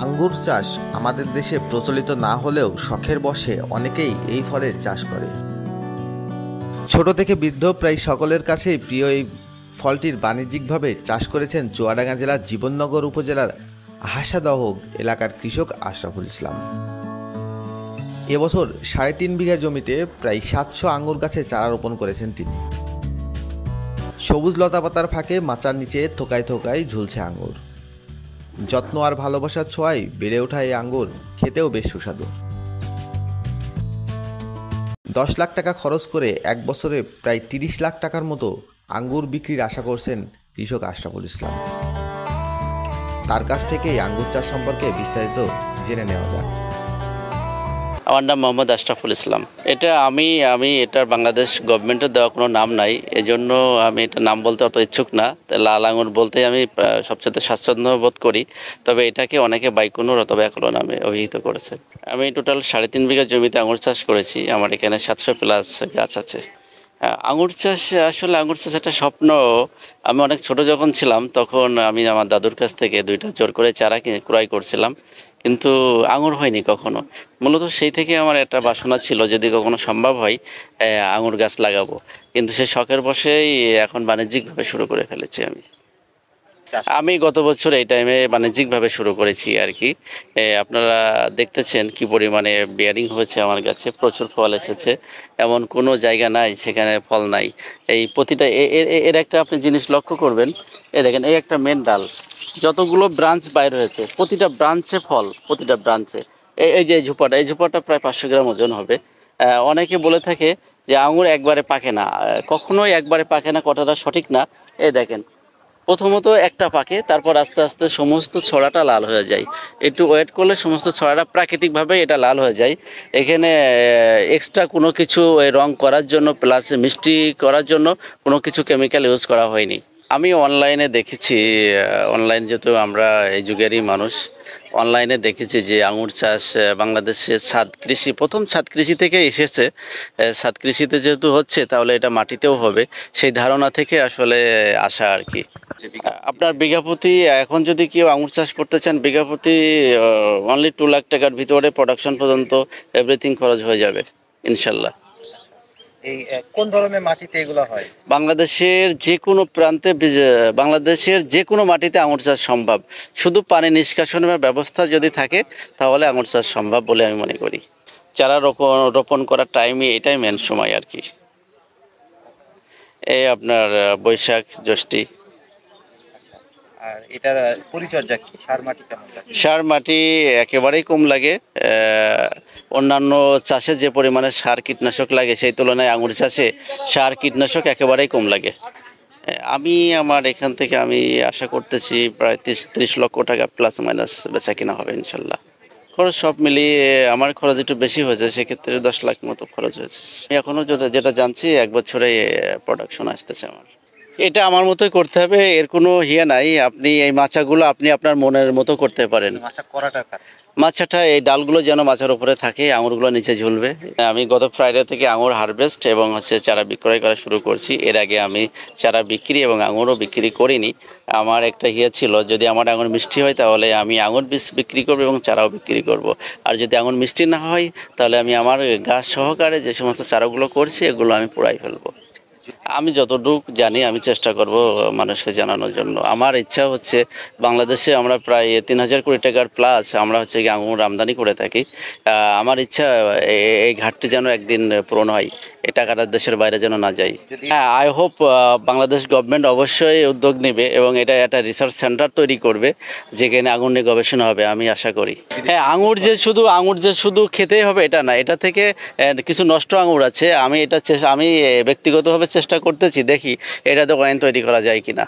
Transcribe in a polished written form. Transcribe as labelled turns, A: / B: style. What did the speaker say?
A: আঙ্গুর চাষ আমাদের দেশে প্রচলিত না হলেও শখের বশে অনেকেই এই ফলের চাষ করে। ছোট থেকে বৃদ্ধ প্রায় সকলের কাছেই প্রিয় এই ফলটির বাণিজ্যিকভাবে চাষ করেছেন চুয়াডাঙ্গা জেলার জীবননগর উপজেলার হাসাদহ এলাকার কৃষক আশরাফুল ইসলাম। এবছর ৩.৫ বিঘা জমিতে প্রায় ৭০০ আঙ্গুর গাছে চারা রোপণ করেছেন তিনি। সবুজ লতাপাতার ফাঁকে মাচার নিচে থোকায় থোকায় ঝুলছে আঙ্গুর। যত্ন আর ভালোবাসার ছোঁয়ায় বেড়ে ওঠা এই আঙ্গুর খেতেও বেশ সুস্বাদু। ১০ লাখ টাকা খরচ করে এক বছরে প্রায় ৩০ লাখ টাকার মতো আঙ্গুর বিক্রির আশা করছেন কৃষক আশরাফুল ইসলাম। তার কাছ থেকেই আঙ্গুর চাষ সম্পর্কে বিস্তারিত জেনে নেওয়া যাক।
B: আমার নাম মোহাম্মদ আশরাফুল ইসলাম। এটা আমি এটার বাংলাদেশ গভর্নমেন্টের দেওয়া কোনো নাম নাই, এজন্য আমি এটা নাম বলতে অত ইচ্ছুক না। লাল আঙুর বলতে আমি সবচেয়ে স্বাচ্ছন্দ্য বোধ করি, তবে এটাকে অনেকে বাইকুনুর অথবা একলো নামে অভিহিত করেছে। আমি টোটাল ৩.৫ বিঘা জমিতে আঙুর চাষ করেছি। আমার এখানে ৭০০ প্লাস গাছ আছে। আঙুর চাষ আসলে আঙুর চাষ একটা স্বপ্ন। আমি অনেক ছোট যখন ছিলাম তখন আমি আমার দাদুর কাছ থেকে ২টা জোর করে চারা ক্রয় করছিলাম, কিন্তু আঙুর হয়নি কখনো। মূলত সেই থেকে আমার একটা বাসনা ছিল যদি কখনো সম্ভব হয় আঙুর গাছ লাগাবো, কিন্তু সেই শখের বশেই এখন বাণিজ্যিকভাবে শুরু করে ফেলেছি। আমি গত বছর এই টাইমে বাণিজ্যিকভাবে শুরু করেছি আর কি। আপনারা দেখতেছেন কি পরিমাণে বিয়ারিং হয়েছে আমার গাছে, প্রচুর ফল এসেছে। এমন কোনো জায়গা নাই সেখানে ফল নাই। এই প্রতিটা এর একটা আপনি জিনিস লক্ষ্য করবেন, দেখেন এই একটা মেন ডাল, যতগুলো ব্রাঞ্চ বাইর হয়েছে প্রতিটা ব্রাঞ্চে ফল, প্রতিটা ব্রাঞ্চে। এই যে এই ঝোপাটা প্রায় ৫০০ গ্রাম ওজন হবে। অনেকে বলে থাকে যে আঙুর একবারে পাকে না, কখনোই একবারে পাকে না, কথাটা সঠিক না। এই দেখেন, প্রথমত একটা পাকে, তারপর আস্তে আস্তে সমস্ত ছড়াটা লাল হয়ে যায়। একটু ওয়েট করলে সমস্ত ছড়াটা প্রাকৃতিকভাবে এটা লাল হয়ে যায়। এখানে এক্সট্রা কোনো কিছু রং করার জন্য প্লাস মিষ্টি করার জন্য কোনো কিছু কেমিক্যাল ইউজ করা হয়নি। আমি অনলাইনে দেখেছি, অনলাইন যেহেতু আমরা এই যুগেরই মানুষ, অনলাইনে দেখেছি যে আঙুর চাষ বাংলাদেশের ছাদ কৃষি, প্রথম ছাদ কৃষি থেকে এসেছে। ছাদ কৃষিতে যেহেতু হচ্ছে তাহলে এটা মাটিতেও হবে, সেই ধারণা থেকে আসলে আসা আর কি। আপনার বিঘাপতি এখন যদি কেউ আঙুর চাষ করতে চান, বিঘাপতি অনলি 2 লাখ টাকার ভিতরে প্রোডাকশন পর্যন্ত এভরিথিং খরচ হয়ে যাবে ইনশাল্লাহ।
C: এই কোন ধরনের মাটিতে এগুলো হয়?
B: বাংলাদেশের যে কোনো প্রান্তে, বাংলাদেশের যে কোনো মাটিতে আঙুর চাষ সম্ভব। শুধু পানি নিষ্কাশনের ব্যবস্থা যদি থাকে তাহলে আঙুর চাষ সম্ভব বলে আমি মনে করি। চারা রোপণ করার টাইমই এটাই মেন সময় আর কি। এই আপনার বৈশাখ জ্যৈষ্ঠী।
C: আর এটার পরিচর্যা কি? সার মাটি কেমন লাগে?
B: সার মাটি একেবারেই কম লাগে। অন্যান্য চাষে যে পরিমাণে সার কীটনাশক লাগে সেই তুলনায় আঙুর চাষে সার কীটনাশক একেবারেই কম লাগে। আমি আমার এখান থেকে আমি আশা করতেছি প্রায় ৩০ লক্ষ টাকা প্লাস মাইনাস বেচা কিনা হবে ইনশাল্লাহ। খরচ সব মিলিয়ে আমার খরচ একটু বেশি হয়েছে, সেক্ষেত্রে ১০ লাখ মতো খরচ হয়েছে। আমি এখনও যেটা জানছি 1 বছরে প্রোডাকশন আসতেছে আমার। এটা আমার মতোই করতে হবে, এর কোনো নাই। আপনি এই মাচাগুলো আপনি আপনার মনের মতো করতে পারেন। মাচাটা এই ডালগুলো যেন মাচার উপরে থাকে, আঙুরগুলো নিচে ঝুলবে। আমি গত ফ্রাইডে থেকে আঙুর হারভেস্ট এবং চারা বিক্রয় করা শুরু করছি। এর আগে আমি চারা বিক্রি এবং আঙুরও বিক্রি করিনি। আমার একটা ছিল যদি আমার আঙুর মিষ্টি হয় তাহলে আমি আঙুর বীজ বিক্রি করব এবং চারাও বিক্রি করব। আর যদি আঙুর মিষ্টি না হয় তাহলে আমি আমার গাছ সহকারে যে সমস্ত চারাগুলো করছি এগুলো আমি পুড়াই ফেলবো। আমি যতটুকু জানি আমি চেষ্টা করব মানুষকে জানানোর জন্য। আমার ইচ্ছা হচ্ছে বাংলাদেশে আমরা প্রায় ৩,০০০ কোটি টাকার প্লাস আমরা কি আঙুর আমদানি করে থাকি। আমার ইচ্ছা এই ঘাটতি যেন একদিন পূরণ হয়, এই টাকাটা দেশের বাইরে যেন না যায়। হ্যাঁ, আই হোপ বাংলাদেশ গভর্নমেন্ট অবশ্যই উদ্যোগ নেবে এবং এটা একটা রিসার্চ সেন্টার তৈরি করবে যেখানে আঙুর নিয়ে গবেষণা হবে, আমি আশা করি। হ্যাঁ, আঙুর যে শুধু খেতেই হবে এটা না, এটা থেকে কিছু নষ্ট আঙুর আছে। আমি ব্যক্তিগতভাবে চেষ্টা করতেছি, দেখি এটা তো ওয়াইন তৈরি করা যায় কিনা।